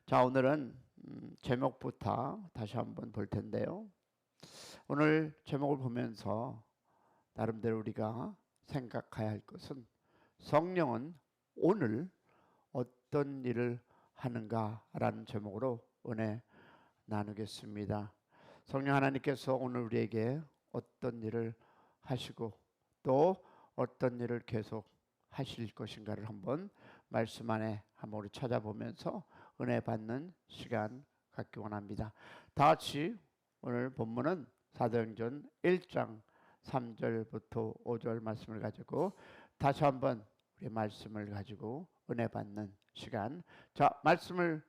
자, 오늘은 제목부터 다시 한번 볼 텐데요. 오늘 제목을 보면서 나름대로 우리가 생각해야 할 것은 성령은 오늘 어떤 일을 하는가라는 제목으로 은혜 나누겠습니다. 성령 하나님께서 오늘 우리에게 어떤 일을 하시고 또 어떤 일을 계속 하실 것인가를 한번 말씀 안에 한번 우리 찾아보면서 은혜 받는 시간 갖기 원합니다. 다 같이 오늘 본문은 사도행전 1장 3절부터 5절 말씀을 가지고 다시 한번 우리 말씀을 가지고 은혜 받는 시간. 자, 말씀을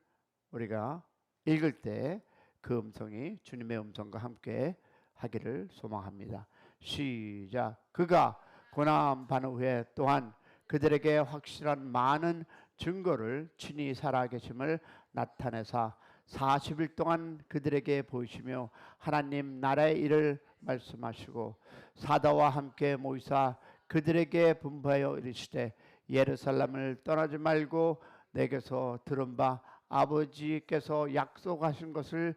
우리가 읽을 때 그 음성이 주님의 음성과 함께 하기를 소망합니다. 시작. 그가 고난 받은 후에 또한 그들에게 확실한 많은 증거를 친히 살아계심을 나타내사 40일 동안 그들에게 보이시며 하나님 나라의 일을 말씀하시고 사도와 함께 모이사 그들에게 분부하여 이르시되 예루살렘을 떠나지 말고 내게서 들은 바 아버지께서 약속하신 것을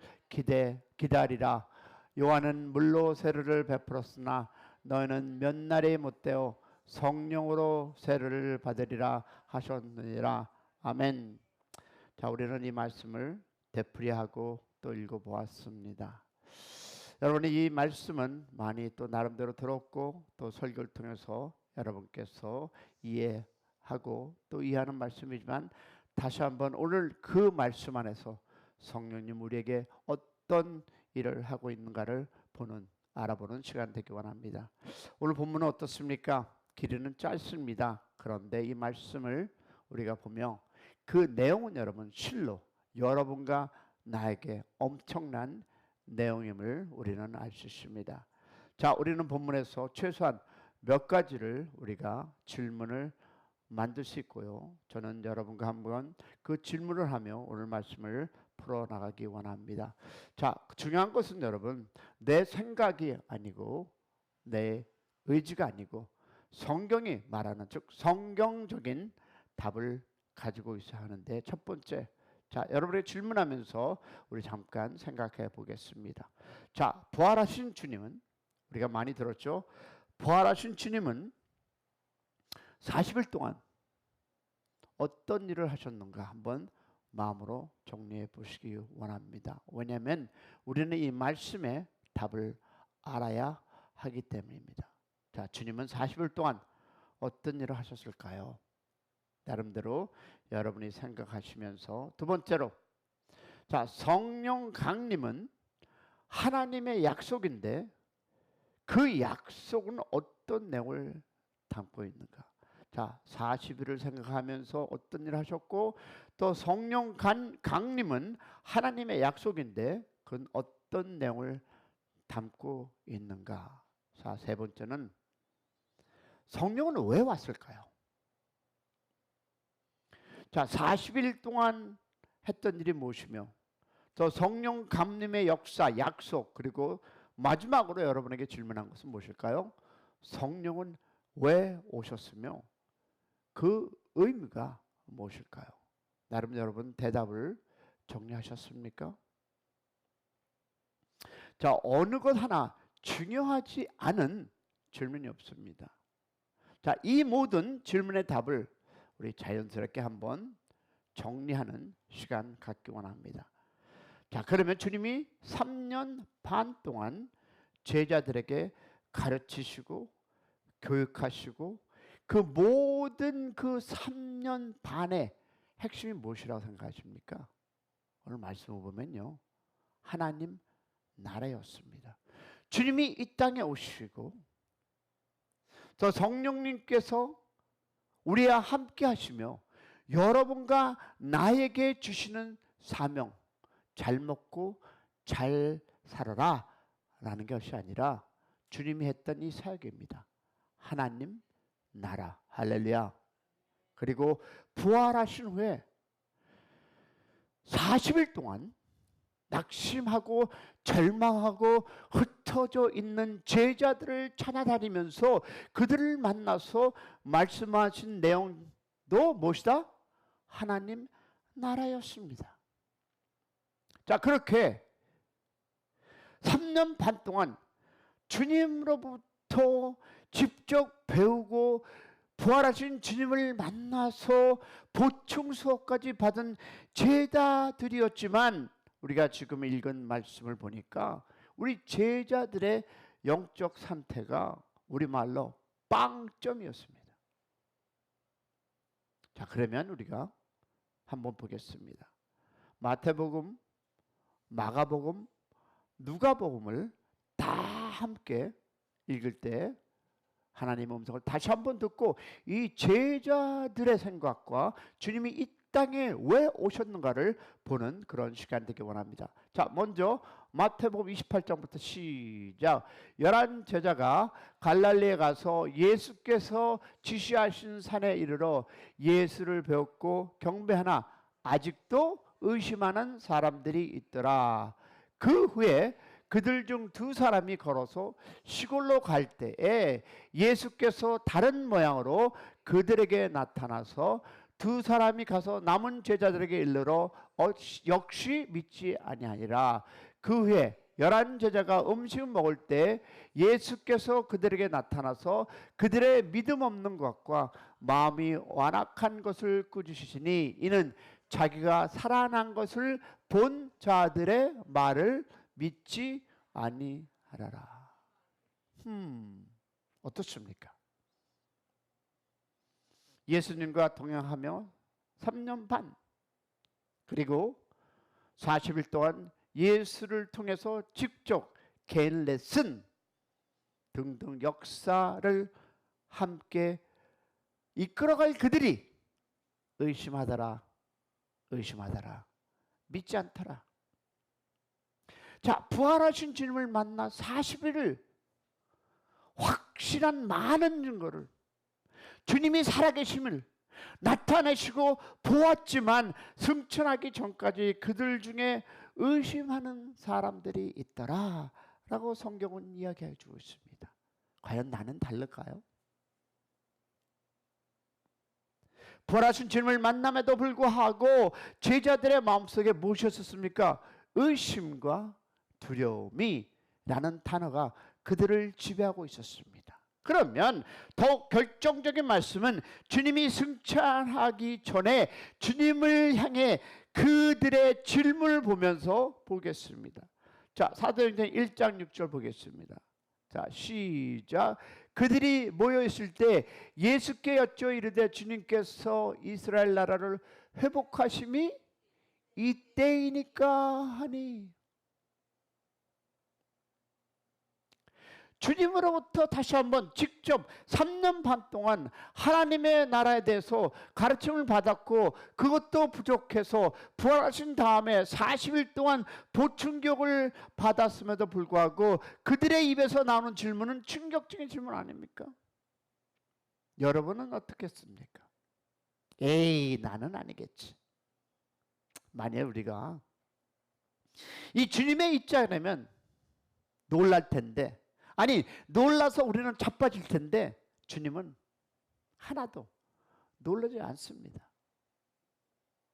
기다리라. 요한은 물로 세례를 베풀었으나 너희는 몇 날이 못되어 성령으로 세례를 받으리라 하셨느니라. 아멘. 자, 우리는 이 말씀을 되풀이하고 또 읽어보았습니다. 여러분이 이 말씀은 많이 또 나름대로 들었고 또 설교를 통해서 여러분께서 이해하고 또 이해하는 말씀이지만 다시 한번 오늘 그 말씀 안에서 성령님 우리에게 어떤 일을 하고 있는가를 알아보는 시간 되기 원합니다. 오늘 본문은 어떻습니까? 길이는 짧습니다. 그런데 이 말씀을 우리가 보면 그 내용은 여러분 실로 여러분과 나에게 엄청난 내용임을 우리는 알 수 있습니다. 자, 우리는 본문에서 최소한 몇 가지를 우리가 질문을 만들 수 있고요. 저는 여러분과 한번 그 질문을 하며 오늘 말씀을 풀어나가기 원합니다. 자, 중요한 것은 여러분 내 생각이 아니고 내 의지가 아니고 성경이 말하는 즉 성경적인 답을 가지고 있어야 하는데 첫 번째, 자, 여러분이 질문하면서 우리 잠깐 생각해 보겠습니다. 자, 부활하신 주님은 우리가 많이 들었죠. 부활하신 주님은 40일 동안 어떤 일을 하셨는가 한번 마음으로 정리해 보시기 원합니다. 왜냐하면 우리는 이 말씀의 답을 알아야 하기 때문입니다. 자, 주님은 40일 동안 어떤 일을 하셨을까요? 나름대로 여러분이 생각하시면서 두 번째로, 자, 성령 강림은 하나님의 약속인데 그 약속은 어떤 내용을 담고 있는가? 자, 40일을 생각하면서 어떤 일을 하셨고 또 성령 강림은 하나님의 약속인데 그건 어떤 내용을 담고 있는가? 자, 세 번째는 성령은 왜 왔을까요? 자, 40일 동안 했던 일이 무엇이며 또 성령 강림의 역사, 약속, 그리고 마지막으로 여러분에게 질문한 것은 무엇일까요? 성령은 왜 오셨으며 그 의미가 무엇일까요? 나름 여러분 대답을 정리하셨습니까? 자, 어느 것 하나 중요하지 않은 질문이 없습니다. 자, 이 모든 질문의 답을 우리 자연스럽게 한번 정리하는 시간 갖기 원합니다. 자, 그러면 주님이 3년 반 동안 제자들에게 가르치시고 교육하시고 그 모든 그 3년 반의 핵심이 무엇이라고 생각하십니까? 오늘 말씀을 보면요, 하나님 나라였습니다. 주님이 이 땅에 오시고 또 성령님께서 우리와 함께 하시며 여러분과 나에게 주시는 사명, 잘 먹고 잘 살아라 라는 것이 아니라 주님이 했던 이 사역입니다. 하나님 나라, 할렐루야. 그리고 부활하신 후에 40일 동안 낙심하고 절망하고 흩어져 있는 제자들을 찾아다니면서 그들을 만나서 말씀하신 내용도 무엇이다? 하나님 나라였습니다. 자, 그렇게 3년 반 동안 주님으로부터 직접 배우고 부활하신 주님을 만나서 보충 수업까지 받은 제자들이었지만, 우리가 지금 읽은 말씀을 보니까 우리 제자들의 영적 상태가 우리말로 빵점이었습니다. 자, 그러면 우리가 한번 보겠습니다. 마태복음, 마가복음, 누가복음을 다 함께 읽을 때 하나님의 음성을 다시 한번 듣고 이 제자들의 생각과 주님이 이 땅에 왜 오셨는가를 보는 그런 시간 되기 원합니다. 자, 먼저 마태복음 28장부터 시작. 11 제자가 갈릴리에 가서 예수께서 지시하신 산에 이르러 예수를 배웠고 경배하나 아직도 의심하는 사람들이 있더라. 그 후에 그들 중 2사람이 걸어서 시골로 갈 때에 예수께서 다른 모양으로 그들에게 나타나서 2사람이 가서 남은 제자들에게 이르러 역시 믿지 아니하니라. 그 후에 11 제자가 음식을 먹을 때 예수께서 그들에게 나타나서 그들의 믿음 없는 것과 마음이 완악한 것을 꾸짖으시니 이는 자기가 살아난 것을 본 자들의 말을 믿지 아니하라라. 어떻습니까? 예수님과 동행하며 3년 반, 그리고 40일 동안 예수를 통해서 직접 개인 레슨 등등 역사를 함께 이끌어갈 그들이 의심하더라, 의심하더라, 믿지 않더라. 자, 부활하신 주님을 만나 40일을 확실한 많은 증거를, 주님이 살아계심을 나타내시고 보았지만 승천하기 전까지 그들 중에 의심하는 사람들이 있더라 라고 성경은 이야기해 주고 있습니다. 과연 나는 다를까요? 부활하신 주님을 만남에도 불구하고 제자들의 마음속에 무엇이었습니까? 의심과 두려움이 라는 단어가 그들을 지배하고 있었습니다. 그러면 더 결정적인 말씀은 주님이 승천하기 전에 주님을 향해 그들의 질문을 보면서 보겠습니다. 자, 사도행전 1장 6절 보겠습니다. 자, 시작. 그들이 모여 있을 때 예수께 여쭈어 이르되 주님께서 이스라엘 나라를 회복하심이 이때이니까 하니. 주님으로부터 다시 한번 직접 3년 반 동안 하나님의 나라에 대해서 가르침을 받았고, 그것도 부족해서 부활하신 다음에 40일 동안 보충교육을 받았음에도 불구하고 그들의 입에서 나오는 질문은 충격적인 질문 아닙니까? 여러분은 어떻겠습니까? 에이, 나는 아니겠지. 만약 우리가 이 주님의 입장이라면 놀랄 텐데, 아니 놀라서 우리는 자빠질 텐데 주님은 하나도 놀라지 않습니다.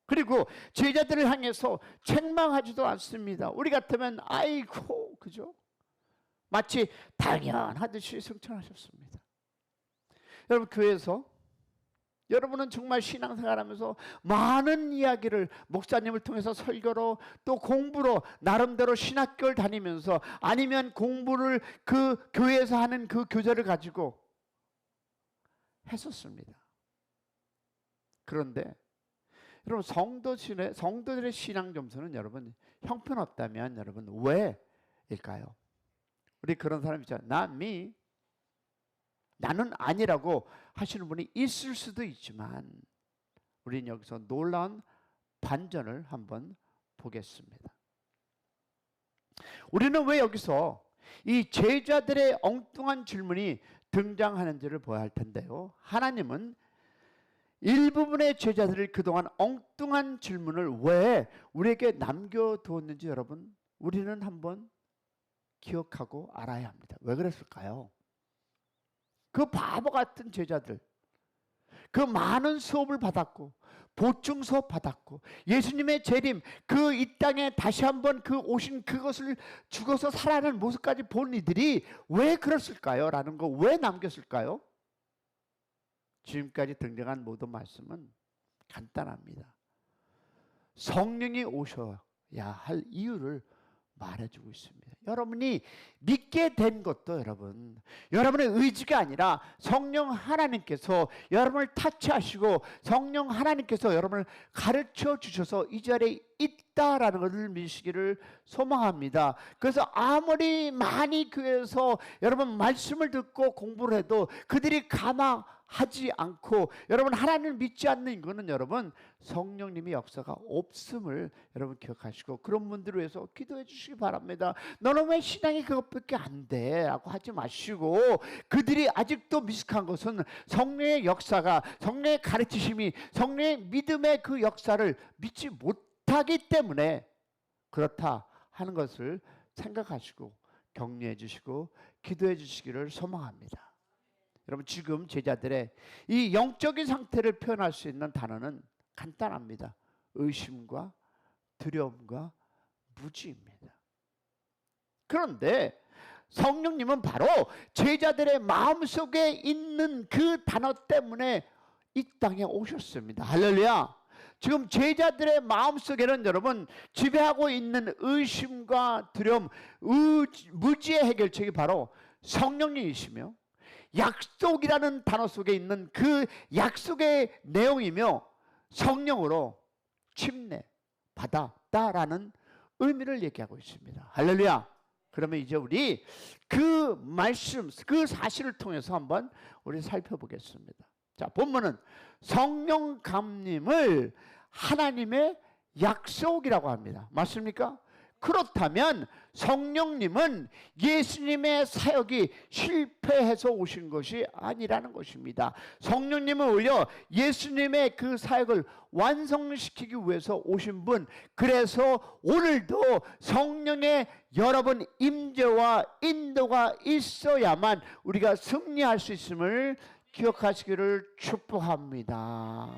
그리고 제자들을 향해서 책망하지도 않습니다. 우리 같으면 아이고, 그죠? 마치 당연하듯이 승천하셨습니다. 여러분, 교회에서 여러분은 정말 신앙생활하면서 많은 이야기를 목사님을 통해서 설교로 또 공부로 나름대로 신학교를 다니면서 아니면 공부를 그 교회에서 하는 그 교재를 가지고 했었습니다. 그런데 여러분, 성도들의 신앙 점수는 여러분 형편없다면 여러분 왜일까요? 우리 그런 사람 있잖아요. 나는 아니라고 하시는 분이 있을 수도 있지만 우리는 여기서 놀라운 반전을 한번 보겠습니다. 우리는 왜 여기서 이 제자들의 엉뚱한 질문이 등장하는지를 보아야 할 텐데요. 하나님은 일부분의 제자들을 그동안 엉뚱한 질문을 왜 우리에게 남겨두었는지 여러분, 우리는 한번 기억하고 알아야 합니다. 왜 그랬을까요? 그 바보 같은 제자들, 그 많은 수업을 받았고 보증서 받았고 예수님의 재림, 그 이 땅에 다시 한번 그 오신 그것을 죽어서 살아나는 모습까지 본 이들이 왜 그랬을까요? 라는 거 왜 남겼을까요? 지금까지 등장한 모든 말씀은 간단합니다. 성령이 오셔야 할 이유를 말해주고 있습니다. 여러분이 믿게 된 것도 여러분의 의지가 아니라 성령 하나님께서 여러분을 타치하시고 성령 하나님께서 여러분을 가르쳐 주셔서 이 자리에 있다라는 것을 믿으시기를 소망합니다. 그래서 아무리 많이 교회에서 여러분 말씀을 듣고 공부를 해도 그들이 감화하지 않고 여러분 하나님을 믿지 않는 이거는 여러분 성령님의 역사가 없음을 여러분 기억하시고 그런 분들을 위해서 기도해 주시기 바랍니다. 너는 왜 신앙이 그것밖에 안 돼? 라고 하지 마시고 그들이 아직도 미숙한 것은 성령의 역사가, 성령의 가르치심이, 성령의 믿음의 그 역사를 믿지 못하기 때문에 그렇다 하는 것을 생각하시고 격려해 주시고 기도해 주시기를 소망합니다. 여러분 지금 제자들의 이 영적인 상태를 표현할 수 있는 단어는 간단합니다. 의심과 두려움과 무지입니다. 그런데 성령님은 바로 제자들의 마음속에 있는 그 단어 때문에 이 땅에 오셨습니다. 할렐루야. 지금 제자들의 마음속에는 여러분 지배하고 있는 의심과 두려움, 무지의 해결책이 바로 성령님이시며 약속이라는 단어 속에 있는 그 약속의 내용이며 성령으로 침례 받았다라는 의미를 얘기하고 있습니다. 할렐루야. 그러면 이제 우리 그 말씀, 그 사실을 통해서 한번 우리 살펴보겠습니다. 자, 본문은 성령 감림을 하나님의 약속이라고 합니다. 맞습니까? 그렇다면 성령님은 예수님의 사역이 실패해서 오신 것이 아니라는 것입니다. 성령님은 오히려 예수님의 그 사역을 완성시키기 위해서 오신 분, 그래서 오늘도 성령의 여러분 임재와 인도가 있어야만 우리가 승리할 수 있음을 기억하시기를 축복합니다.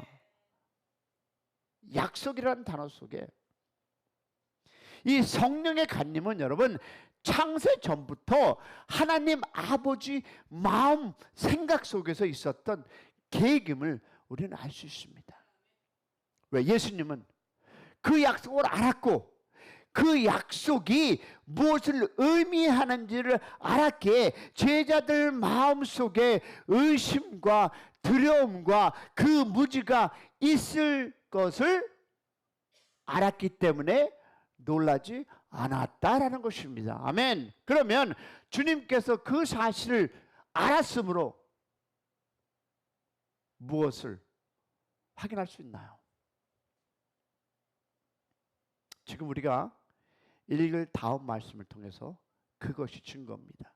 약속이라는 단어 속에 이 성령의 간림은 여러분 창세 전부터 하나님 아버지 마음 생각 속에서 있었던 계획임을 우리는 알 수 있습니다. 왜? 예수님은 그 약속을 알았고 그 약속이 무엇을 의미하는지를 알았기에 제자들 마음속에 의심과 두려움과 그 무지가 있을 것을 알았기 때문에 놀라지 않았다라는 것입니다. 아멘. 그러면 주님께서 그 사실을 알았으므로 무엇을 확인할 수 있나요? 지금 우리가 읽을 다음 말씀을 통해서 그것이 증거입니다.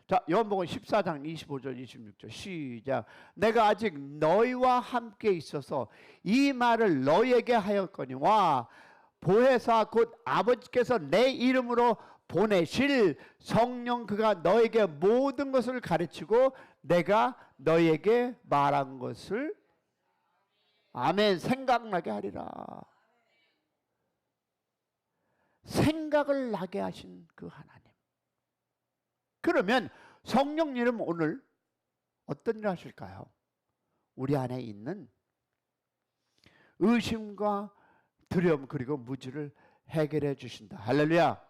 자, 요한복음 14장 25절 26절 시작. 내가 아직 너희와 함께 있어서 이 말을 너희에게 하였거니와 보혜사 곧 아버지께서 내 이름으로 보내실 성령 그가 너에게 모든 것을 가르치고 내가 너에게 말한 것을 아멘 생각나게 하리라. 생각을 나게 하신 그 하나님. 그러면 성령님은 오늘 어떤 일을 하실까요? 우리 안에 있는 의심과 두려움 그리고 무지를 해결해 주신다. 할렐루야.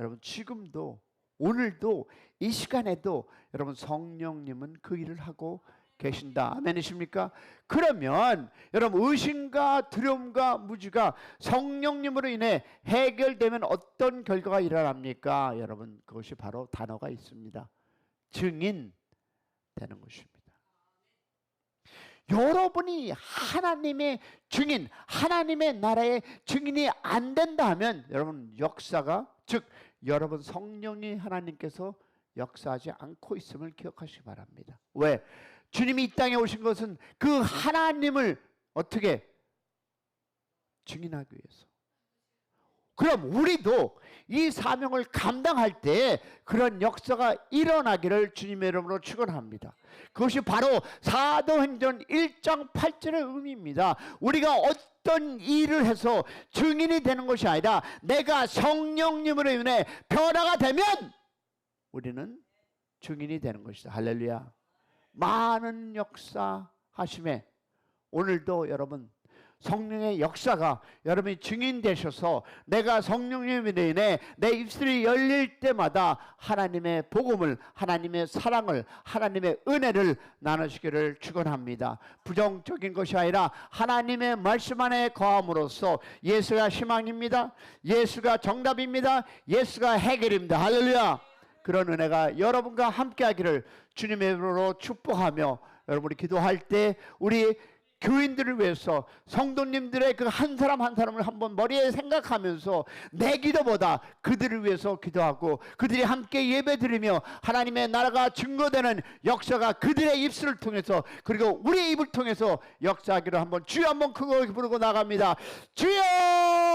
여러분 지금도 오늘도 이 시간에도 여러분 성령님은 그 일을 하고 계신다. 아멘이십니까? 그러면 여러분 의심과 두려움과 무지가 성령님으로 인해 해결되면 어떤 결과가 일어납니까? 여러분 그것이 바로 단어가 있습니다. 증인 되는 것입니다. 여러분이 하나님의 증인, 하나님의 나라의 증인이 안 된다 하면 여러분 역사가, 즉 여러분 성령이 하나님께서 역사하지 않고 있음을 기억하시기 바랍니다. 왜? 주님이 이 땅에 오신 것은 그 하나님을 어떻게 증인하기 위해서, 그럼 우리도 이 사명을 감당할 때 그런 역사가 일어나기를 주님의 이름으로 축원합니다. 그것이 바로 사도행전 1장 8절의 의미입니다. 우리가 어떤 일을 해서 증인이 되는 것이 아니라 내가 성령님으로 인해 변화가 되면 우리는 증인이 되는 것이다. 할렐루야. 많은 역사 하심에 오늘도 여러분 성령의 역사가 여러분이 증인 되셔서 내가 성령님으로 인해 내 입술이 열릴 때마다 하나님의 복음을, 하나님의 사랑을, 하나님의 은혜를 나누시기를 축원합니다. 부정적인 것이 아니라 하나님의 말씀 안에 거함으로써 예수가 희망입니다. 예수가 정답입니다. 예수가 해결입니다. 할렐루야. 그런 은혜가 여러분과 함께 하기를 주님의 이름으로 축복하며 여러분이 기도할 때 우리 교인들을 위해서 성도님들의 그 한 사람 한 사람을 한번 머리에 생각하면서 내 기도보다 그들을 위해서 기도하고 그들이 함께 예배드리며 하나님의 나라가 증거되는 역사가 그들의 입술을 통해서 그리고 우리의 입을 통해서 역사하기를 한번 주여 한번 크게 부르고 나갑니다. 주여!